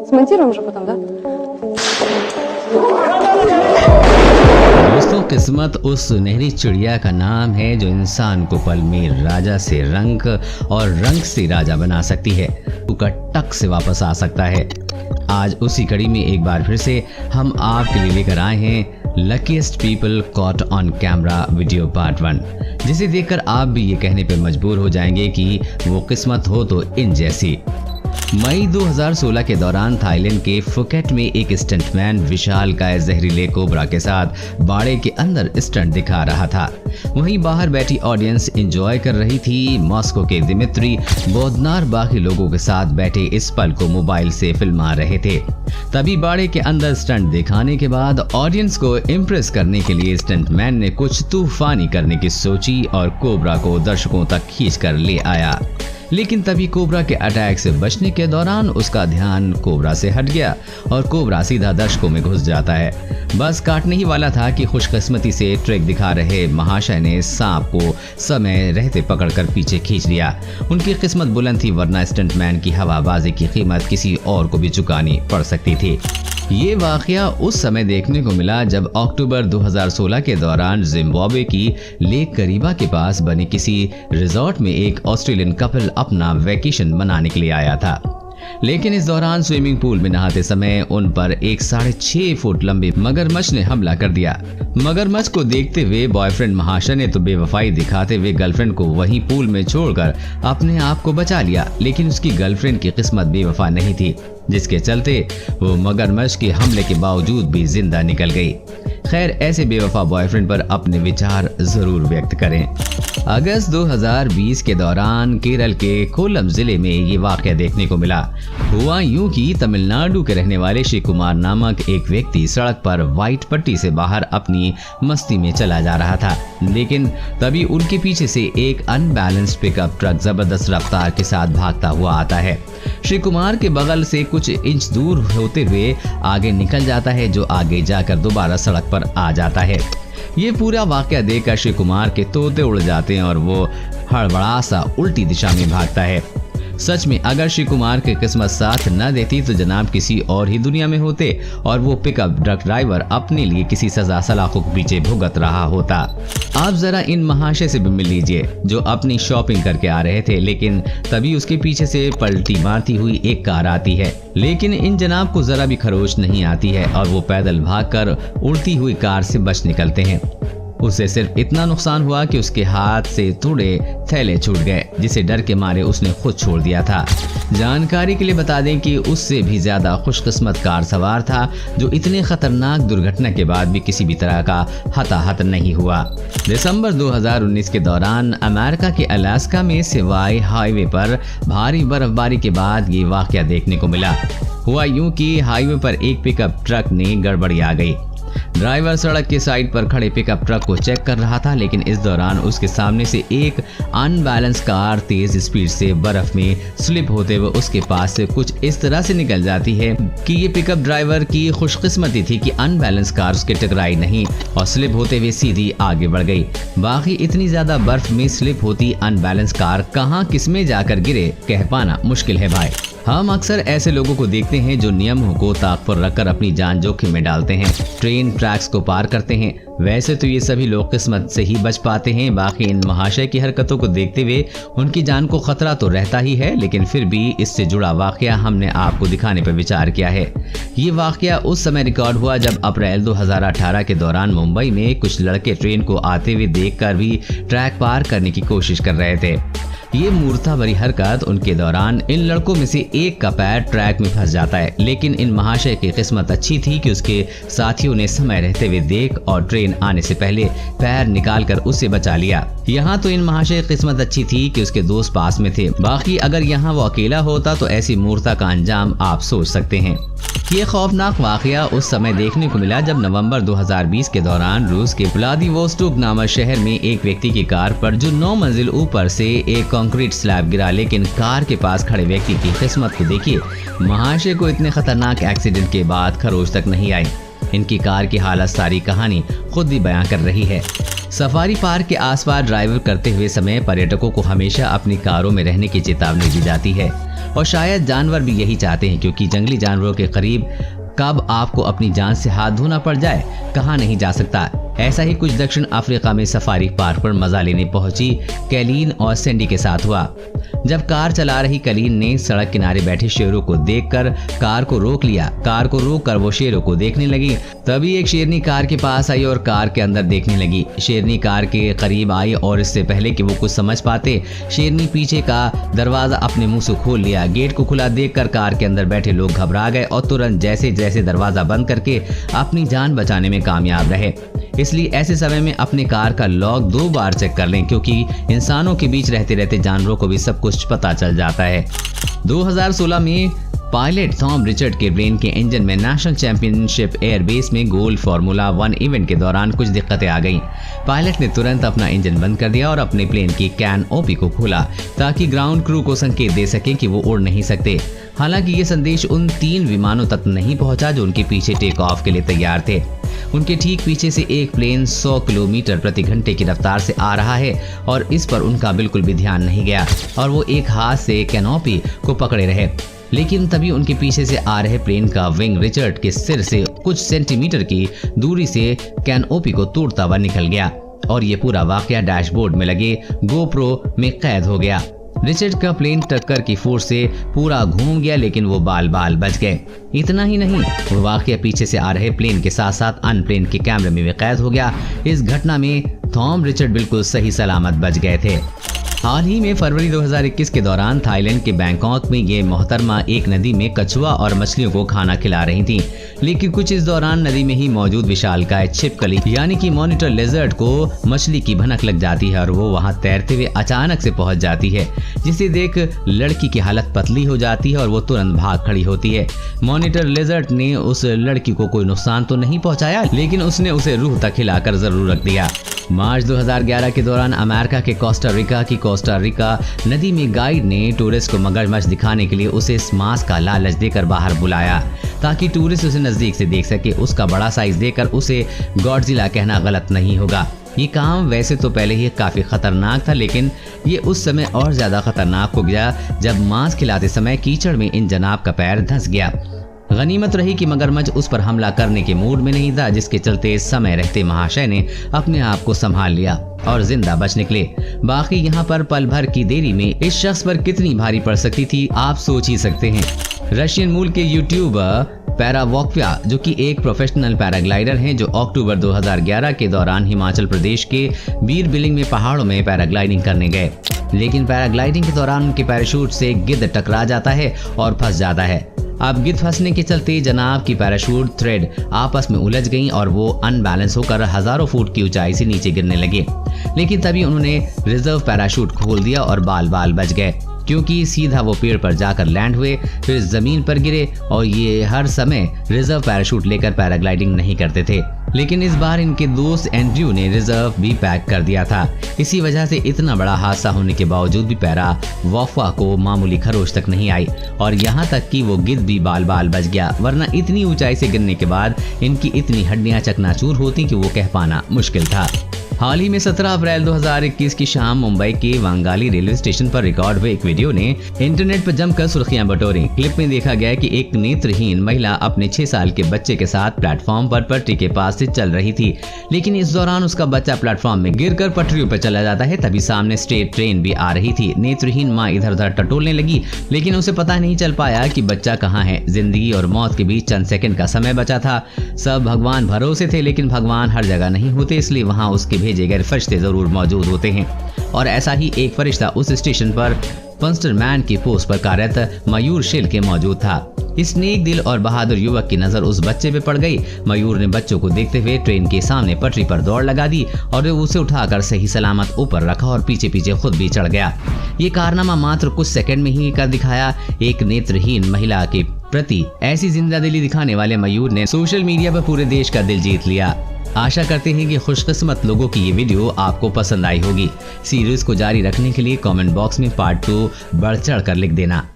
Смонтируем же потом, да? दोस्तों, किस्मत उस सुनहरी चिड़िया का नाम है जो इंसान को पल में राजा से रंक और रंक से राजा बना सकती है, उसका टक से वापस आ सकता है। आज उसी कड़ी में एक बार फिर से हम आपके लिए लेकर आए हैं luckiest people caught on camera video part 1, जिसे देखकर आप भी ये कहने पर मजबूर हो जाएंगे कि वो किस्मत हो तो इन जैसी। मई 2016 के दौरान थाईलैंड के फुकेट में एक स्टंटमैन विशाल काय जहरीले कोबरा के साथ बाड़े के अंदर स्टंट दिखा रहा था। वहीं बाहर बैठी ऑडियंस एंजॉय कर रही थी। मॉस्को के दिमित्री बोदनार बाकी लोगों के साथ बैठे इस पल को मोबाइल से फिल्मा रहे थे। तभी बाड़े के अंदर स्टंट दिखाने के बाद ऑडियंस को इम्प्रेस करने के लिए स्टंटमैन ने कुछ तूफानी करने की सोची और कोबरा को दर्शकों तक खींच कर ले आया। लेकिन तभी कोबरा के अटैक से बचने के दौरान उसका ध्यान कोबरा से हट गया और कोबरा सीधा दर्शकों में घुस जाता है। बस काटने ही वाला था कि खुशकिस्मती से ट्रिक दिखा रहे महाशय ने सांप को समय रहते पकड़कर पीछे खींच लिया। उनकी किस्मत बुलंद थी, वरना स्टंटमैन की हवाबाजी की कीमत किसी और को भी चुकानी पड़ सकती थी। ये वाकया उस समय देखने को मिला जब अक्टूबर 2016 के दौरान जिम्बाब्वे की लेक करीबा के पास बने किसी रिजॉर्ट में एक ऑस्ट्रेलियन कपल अपना वैकेशन मनाने के लिए आया था। लेकिन इस दौरान स्विमिंग पूल में नहाते समय उन पर एक 6.5 फुट लंबे मगरमच्छ ने हमला कर दिया। मगरमच्छ को देखते हुए बॉयफ्रेंड महाशय ने तो बेवफाई दिखाते हुए गर्लफ्रेंड को वहीं पूल में छोड़कर अपने आप को बचा लिया। लेकिन उसकी गर्लफ्रेंड की किस्मत बेवफा नहीं थी, जिसके चलते वो मगरमच्छ के हमले के बावजूद भी जिंदा निकल गई। खैर, ऐसे बेवफा बॉयफ्रेंड पर अपने विचार जरूर व्यक्त करें। अगस्त 2020 के दौरान केरल के कोल्लम जिले में ये वाकया देखने को मिला। हुआ यूं कि तमिलनाडु के रहने वाले शिव कुमार नामक एक व्यक्ति सड़क पर व्हाइट पट्टी से बाहर अपनी मस्ती में चला जा रहा था। लेकिन तभी उनके पीछे से एक अनबैलेंस्ड पिकअप ट्रक जबरदस्त रफ्तार के साथ भागता हुआ आता है। श्री कुमार के बगल से कुछ इंच दूर होते हुए आगे निकल जाता है, जो आगे जाकर दोबारा सड़क पर आ जाता है। ये पूरा वाकया देखकर श्री कुमार के तोते उड़ जाते हैं और वो हड़बड़ा सा उल्टी दिशा में भागता है। सच में अगर श्री कुमार की किस्मत साथ न देती तो जनाब किसी और ही दुनिया में होते और वो पिकअप ट्रक ड्राइवर अपने लिए किसी सजा सलाखों के पीछे भुगत रहा होता। आप जरा इन महाशय से भी मिल लीजिए जो अपनी शॉपिंग करके आ रहे थे, लेकिन तभी उसके पीछे से पलटी मारती हुई एक कार आती है। लेकिन इन जनाब को जरा भी खरोच नहीं आती है और वो पैदल भागकर उड़ती हुई कार से बच निकलते हैं। उसे सिर्फ इतना नुकसान हुआ कि उसके हाथ से थोड़े थैले छूट गए, जिसे डर के मारे उसने खुद छोड़ दिया था। जानकारी के लिए बता दें कि उससे भी ज्यादा खुशकिस्मत कार सवार था जो इतने खतरनाक दुर्घटना के बाद भी किसी भी तरह का हताहत नहीं हुआ। दिसंबर 2019 के दौरान अमेरिका के अलास्का में सिवाई हाईवे पर भारी बर्फबारी के बाद ये वाकया देखने को मिला। हुआ यूं कि हाईवे पर एक पिकअप ट्रक ने गड़बड़ी आ गई। ड्राइवर सड़क के साइड पर खड़े पिकअप ट्रक को चेक कर रहा था, लेकिन इस दौरान उसके सामने से एक अनबैलेंस कार तेज स्पीड से बर्फ में स्लिप होते हुए उसके पास से कुछ इस तरह से निकल जाती है कि ये पिकअप ड्राइवर की खुशकिस्मती थी कि अनबैलेंस कार उसके टकराई नहीं और स्लिप होते हुए सीधी आगे बढ़ गई। बाकी इतनी ज्यादा बर्फ में स्लिप होती अनबैलेंस कार कहाँ किसमें जाकर गिरे कह पाना मुश्किल है भाई। हम अक्सर ऐसे लोगों को देखते हैं जो नियमों को ताक पर रखकर अपनी जान जोखिम में डालते हैं, ट्रेन ट्रैक्स को पार करते हैं। वैसे तो ये सभी लोग किस्मत से ही बच पाते हैं। बाकी इन महाशय की हरकतों को देखते हुए उनकी जान को खतरा तो रहता ही है, लेकिन फिर भी इससे जुड़ा वाकया हमने आपको दिखाने पर विचार किया है। ये वाकया उस समय रिकॉर्ड हुआ जब अप्रैल 2018 के दौरान मुंबई में कुछ लड़के ट्रेन को आते हुए देखकर भी ट्रैक पार करने की कोशिश कर रहे थे। ये मूर्खता भरी हरकत उनके दौरान इन लड़कों में से एक का पैर ट्रैक में फंस जाता है, लेकिन इन महाशय की किस्मत अच्छी थी कि उसके साथियों ने समय रहते हुए देख और ट्रेन आने से पहले पैर निकालकर उसे बचा लिया। यहाँ तो इन महाशय की किस्मत अच्छी थी कि उसके दोस्त पास में थे। बाकी अगर यहाँ वो अकेला होता तो ऐसी मूर्खता का अंजाम आप सोच सकते हैं। ये खौफनाक वाकया उस समय देखने को मिला जब नवंबर 2020 के दौरान रूस के व्लादिवोस्टोक नामक शहर में एक व्यक्ति की कार पर जो 9 मंजिल ऊपर से एक कंक्रीट स्लैब गिरा, लेकिन कार के पास खड़े व्यक्ति की किस्मत को देखिए, महाशय को इतने खतरनाक एक्सीडेंट के बाद खरोच तक नहीं आई। इनकी कार की हालत सारी कहानी खुद ही बयां कर रही है। सफारी पार्क के आसपास ड्राइव करते हुए समय पर्यटकों को हमेशा अपनी कारों में रहने की चेतावनी दी जाती है। और शायद जानवर भी यही चाहते हैं, क्योंकि जंगली जानवरों के करीब कब आपको अपनी जान से हाथ धोना पड़ जाए कहा नहीं जा सकता। ऐसा ही कुछ दक्षिण अफ्रीका में सफारी पार्क पर मजा लेने पहुंची कैलीन और सैंडी के साथ हुआ। जब कार चला रही कैलीन ने सड़क किनारे बैठे शेरों को देखकर कार को रोक लिया। कार को रोककर वो शेरों को देखने लगी। तभी एक शेरनी कार के पास आई और कार के अंदर देखने लगी। शेरनी कार के करीब आई और इससे पहले कि वो कुछ समझ पाते, शेरनी पीछे का दरवाजा अपने मुंह से खोल लिया। गेट को खुला देखकर कार के अंदर बैठे लोग घबरा गए और तुरंत जैसे जैसे दरवाजा बंद करके अपनी जान बचाने में कामयाब रहे। इसलिए ऐसे समय में अपने कार का लॉक 2 बार चेक कर लें, क्योंकि इंसानों के बीच रहते रहते जानवरों को भी सब कुछ पता चल जाता है। 2016 में पायलट थॉम रिचर्ड के प्लेन के इंजन में नेशनल चैंपियनशिप एयरबेस में गोल्ड फार्मूला 1 इवेंट के दौरान कुछ दिक्कतें आ गईं। पायलट ने तुरंत अपना इंजन बंद कर दिया और अपने प्लेन की कैनोपी को खोला ताकि ग्राउंड क्रू को संकेत दे सके कि वो उड़ नहीं सकते। हालांकि ये संदेश उन 3 विमानों तक नहीं पहुंचा जो उनके पीछे टेक ऑफ के लिए तैयार थे। उनके ठीक पीछे से एक प्लेन 100 किलोमीटर प्रति घंटे की रफ्तार से आ रहा है और इस पर उनका बिल्कुल भी ध्यान नहीं गया और वो एक हाथ से कैनोपी को पकड़े रहे। लेकिन तभी उनके पीछे से आ रहे प्लेन का विंग रिचर्ड के सिर से कुछ सेंटीमीटर की दूरी से कैनोपी को तोड़ता हुआ निकल गया और ये पूरा वाकया डैशबोर्ड में लगे गोप्रो में कैद हो गया। रिचर्ड का प्लेन टक्कर की फोर्स से पूरा घूम गया, लेकिन वो बाल बाल बच गए। इतना ही नहीं, वो वाकया पीछे से आ रहे प्लेन के साथ साथ अन्य प्लेन के कैमरे में भी कैद हो गया। इस घटना में थॉम रिचर्ड बिल्कुल सही सलामत बच गए थे। हाल ही में फरवरी 2021 के दौरान थाईलैंड के बैंकॉक में ये मोहतरमा एक नदी में कछुआ और मछलियों को खाना खिला रही थी, लेकिन कुछ इस दौरान नदी में ही मौजूद विशालकाय छिपकली यानी कि मॉनिटर लेजर्ड को मछली की भनक लग जाती है और वो वहां तैरते हुए अचानक से पहुंच जाती है, जिसे देख लड़की की हालत पतली हो जाती है और वो तुरंत भाग खड़ी होती है। मॉनिटर लेजर्ड ने उस लड़की को कोई नुकसान तो नहीं पहुंचाया, लेकिन उसने उसे रूह तक खिलाकर जरूर रख दिया। मार्च 2011 के दौरान अमेरिका के कोस्टा रिका नदी में गाइड ने टूरिस्ट को मगरमच्छ दिखाने के लिए उसे मांस का लालच देकर बाहर बुलाया ताकि टूरिस्ट उसे नजदीक से देख सके। उसका बड़ा साइज देखकर उसे गॉडजिला कहना गलत नहीं होगा। ये काम वैसे तो पहले ही काफी खतरनाक था, लेकिन ये उस समय और ज्यादा खतरनाक हो गया जब मांस खिलाते समय कीचड़ में इन जनाब का पैर धंस गया। गनीमत रही कि मगरमच्छ उस पर हमला करने के मूड में नहीं था, जिसके चलते समय रहते महाशय ने अपने आप को संभाल लिया और जिंदा बच निकले। बाकी यहाँ पर पल भर की देरी में इस शख्स पर कितनी भारी पड़ सकती थी आप सोच ही सकते हैं। रशियन मूल के यूट्यूबर पैरावॉक्व्या, जो कि एक प्रोफेशनल पैराग्लाइडर हैं, जो अक्टूबर 2011 के दौरान हिमाचल प्रदेश के बीर बिलिंग में पहाड़ों में पैराग्लाइडिंग करने गए, लेकिन पैराग्लाइडिंग के दौरान उनके पैराशूट से गिद्ध टकरा जाता है और फंस जाता है। अब गिद्ध फंसने के चलते जनाब की पैराशूट थ्रेड आपस में उलझ गईं और वो अनबैलेंस होकर हजारों फुट की ऊंचाई से नीचे गिरने लगे। लेकिन तभी उन्होंने रिजर्व पैराशूट खोल दिया और बाल बाल बच गए, क्योंकि सीधा वो पेड़ पर जाकर लैंड हुए, फिर जमीन पर गिरे और ये हर समय रिजर्व पैराशूट लेकर पैराग्लाइडिंग नहीं करते थे। लेकिन इस बार इनके दोस्त एंड्रयू ने रिजर्व भी पैक कर दिया था। इसी वजह से इतना बड़ा हादसा होने के बावजूद भी पैरावॉक्व्या को मामूली खरोच तक नहीं आई और यहाँ तक कि वो गिद्ध भी बाल बाल बच गया, वरना इतनी ऊंचाई से गिरने के बाद इनकी इतनी हड्डियां चकनाचूर होती कि वो कह पाना मुश्किल था। हाल ही में 17 अप्रैल 2021 की शाम मुंबई के वांगाली रेलवे स्टेशन पर रिकॉर्ड हुए एक वीडियो ने इंटरनेट पर जमकर सुर्खियां बटोरी। क्लिप में देखा गया कि एक नेत्रहीन महिला अपने 6 साल के बच्चे के साथ प्लेटफॉर्म पर पटरी के पास से चल रही थी, लेकिन इस दौरान उसका बच्चा प्लेटफॉर्म में गिरकर पटरियों पर चला जाता है। तभी सामने स्टेट ट्रेन भी आ रही थी। नेत्रहीन माँ इधर उधर टटोलने लगी, लेकिन उसे पता नहीं चल पाया कि बच्चा कहाँ है। जिंदगी और मौत के बीच चंद सेकंड का समय बचा था। सब भगवान भरोसे थे, लेकिन भगवान हर जगह नहीं होते, इसलिए वहाँ उसके भेजे गए फरिश्ते जरूर मौजूद होते हैं। और ऐसा ही एक फरिश्ता उस स्टेशन पर पंस्टरमैन की पोस्ट पर कार्यरत मयूर शिल के मौजूद था। इस नेक दिल और बहादुर युवक की नजर उस बच्चे पे पड़ गई। मयूर ने बच्चों को देखते हुए ट्रेन के सामने पटरी पर दौड़ लगा दी और उसे उठाकर सही सलामत ऊपर रखा और पीछे पीछे खुद भी चढ़ गया। ये कारनामा मात्र कुछ सेकंड में ही कर दिखाया। एक नेत्रहीन महिला के प्रति ऐसी जिंदादिली दिखाने वाले मयूर ने सोशल मीडिया पर पूरे देश का दिल जीत लिया। आशा करते हैं कि खुशकिस्मत लोगों की ये वीडियो आपको पसंद आई होगी। सीरीज को जारी रखने के लिए कमेंट बॉक्स में पार्ट 2 बढ़ चढ़ कर लिख देना।